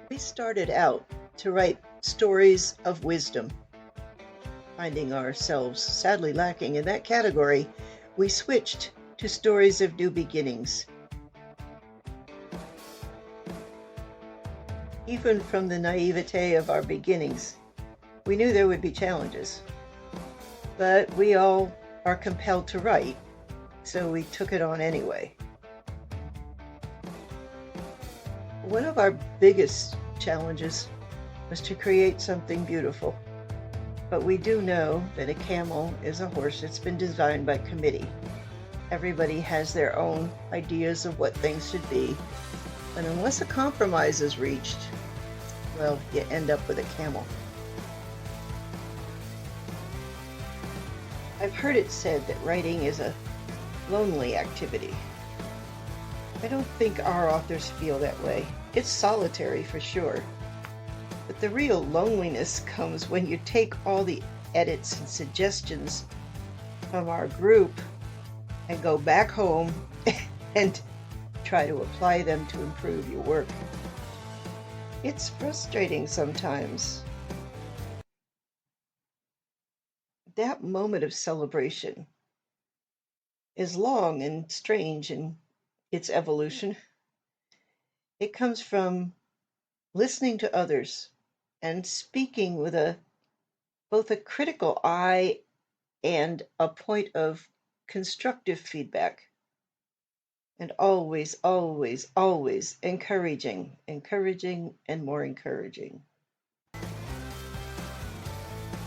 We started out to write stories of wisdom. Finding ourselves sadly lacking in that category, we switched to stories of new beginnings. Even from the naivete of our beginnings, we knew there would be challenges. But we all are compelled to write, so we took it on anyway. One of our biggest challenges was to create something beautiful. But we do know that a camel is a horse that's been designed by committee. Everybody has their own ideas of what things should be. And unless a compromise is reached, well, you end up with a camel. I've heard it said that writing is a lonely activity. I don't think our authors feel that way. It's solitary for sure. But the real loneliness comes when you take all the edits and suggestions from our group and go back home and try to apply them to improve your work. It's frustrating sometimes. That moment of celebration is long and strange in its evolution. It comes from listening to others and speaking with both a critical eye and a point of constructive feedback. And always, always, always encouraging and more encouraging.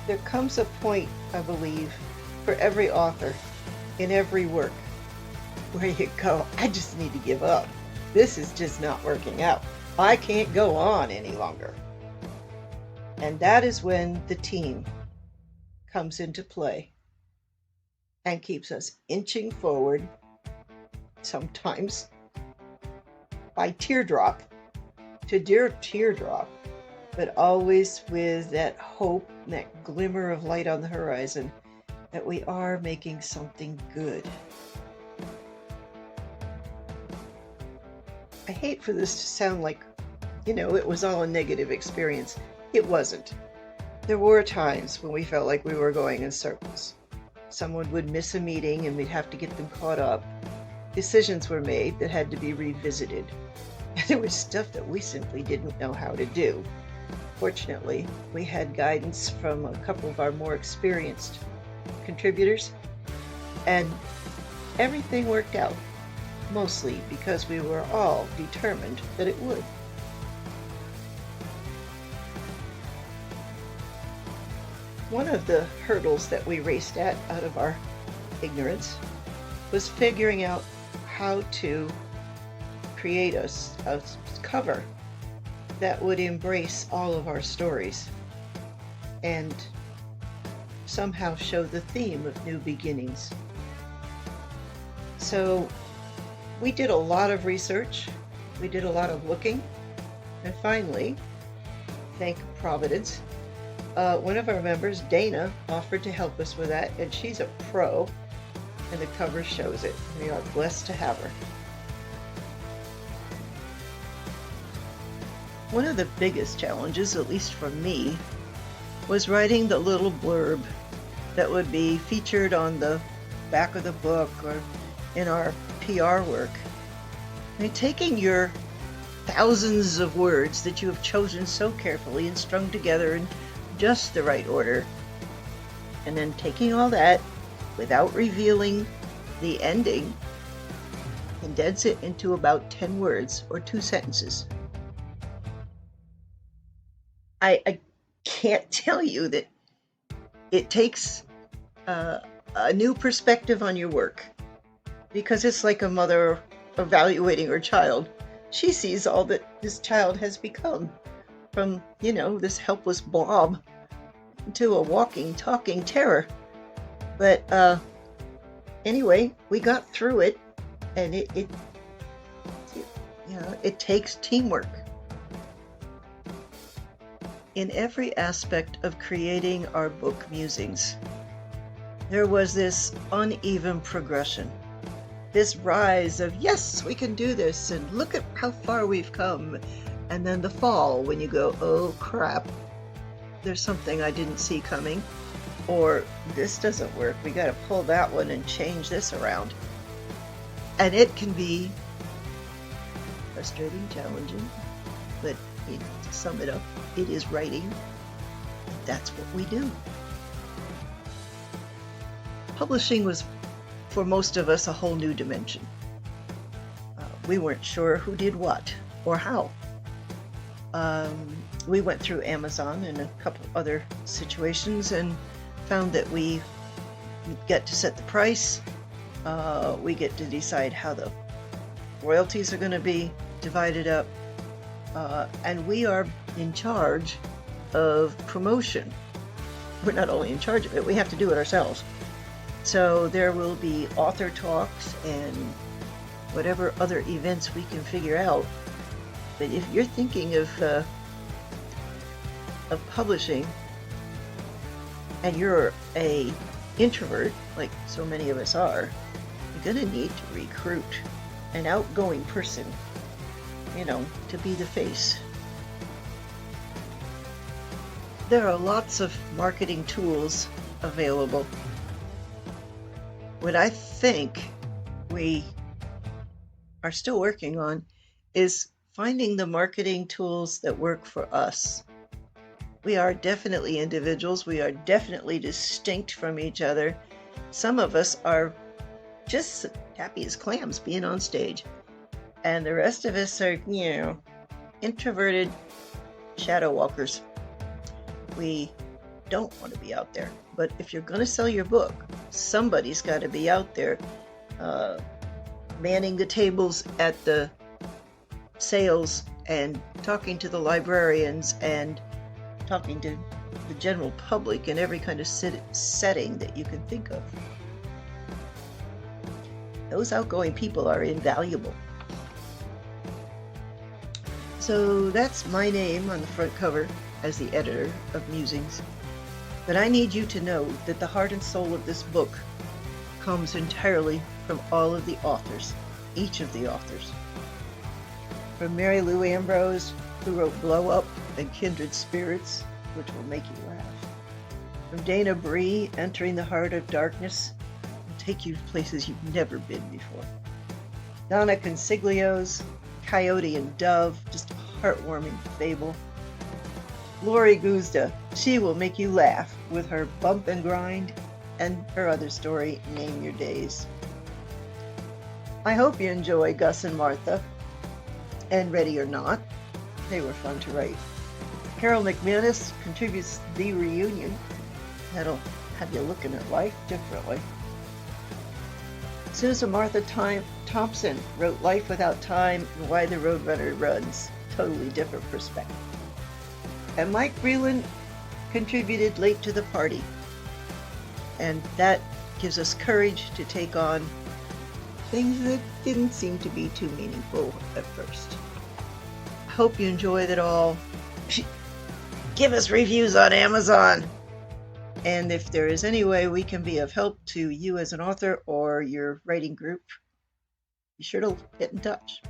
There comes a point, I believe, for every author in every work where you go, I just need to give up. This is just not working out. I can't go on any longer. And that is when the team comes into play and keeps us inching forward, sometimes by teardrop to teardrop, but always with that hope, that glimmer of light on the horizon that we are making something good. I hate for this to sound like, it was all a negative experience. It wasn't. There were times when we felt like we were going in circles. Someone would miss a meeting and we'd have to get them caught up. Decisions were made that had to be revisited. And there was stuff that we simply didn't know how to do. Fortunately, we had guidance from a couple of our more experienced contributors, and everything worked out, mostly because we were all determined that it would. One of the hurdles that we raced at out of our ignorance was figuring out how to create a cover that would embrace all of our stories and somehow show the theme of new beginnings. So we did a lot of research, we did a lot of looking, and finally, thank Providence, one of our members, Dana, offered to help us with that, and she's a pro, and the cover shows it. We are blessed to have her. One of the biggest challenges, at least for me, was writing the little blurb that would be featured on the back of the book or in our PR work. I mean, taking your thousands of words that you have chosen so carefully and strung together in just the right order, and then taking all that without revealing the ending, condense it into about 10 words or 2 sentences. I can't tell you that it takes a new perspective on your work, because it's like a mother evaluating her child. She sees all that this child has become, from, this helpless blob to a walking, talking terror. But anyway, we got through it, and it takes teamwork. In every aspect of creating our book Musings, there was this uneven progression, this rise of, yes, we can do this, and look at how far we've come, And then the fall, when you go, oh crap, there's something I didn't see coming, or this doesn't work, we got to pull that one and change this around. And it can be frustrating, challenging, but to sum it up, it is writing. That's what we do. Publishing was, for most of us, a whole new dimension. We weren't sure who did what or how. We went through Amazon and a couple other situations and found that we get to set the price. We get to decide how the royalties are going to be divided up. And we are in charge of promotion. We're not only in charge of it, we have to do it ourselves. So there will be author talks and whatever other events we can figure out. But if you're thinking of publishing and you're a introvert, like so many of us are, you're going to need to recruit an outgoing person, to be the face. There are lots of marketing tools available. What I think we are still working on is finding the marketing tools that work for us. We are definitely individuals. We are definitely distinct from each other. Some of us are just happy as clams being on stage. And the rest of us are, introverted shadow walkers. We don't want to be out there. But if you're going to sell your book, somebody's got to be out there manning the tables at the sales and talking to the librarians and talking to the general public in every kind of setting that you can think of. Those outgoing people are invaluable. So that's my name on the front cover as the editor of Musings. But I need you to know that the heart and soul of this book comes entirely from all of the authors, each of the authors. From Mary Lou Ambrose, who wrote Blow Up and Kindred Spirits, which will make you laugh. From Dana Bree, Entering the Heart of Darkness, will take you to places you've never been before. Donna Consiglio's Coyote and Dove, just a heartwarming fable. Lori Guzda, she will make you laugh with her Bump and Grind and her other story, Name Your Days. I hope you enjoy Gus and Martha and Ready or Not. They were fun to write. Carol McManus contributes The Reunion. That'll have you looking at life differently. Susan Martha Thompson wrote Life Without Time and Why the Roadrunner Runs. Totally different perspective. And Mike Breland contributed Late to the Party. And that gives us courage to take on things that didn't seem to be too meaningful at first. I hope you enjoyed it all. Give us reviews on Amazon. And if there is any way we can be of help to you as an author or your writing group, be sure to get in touch.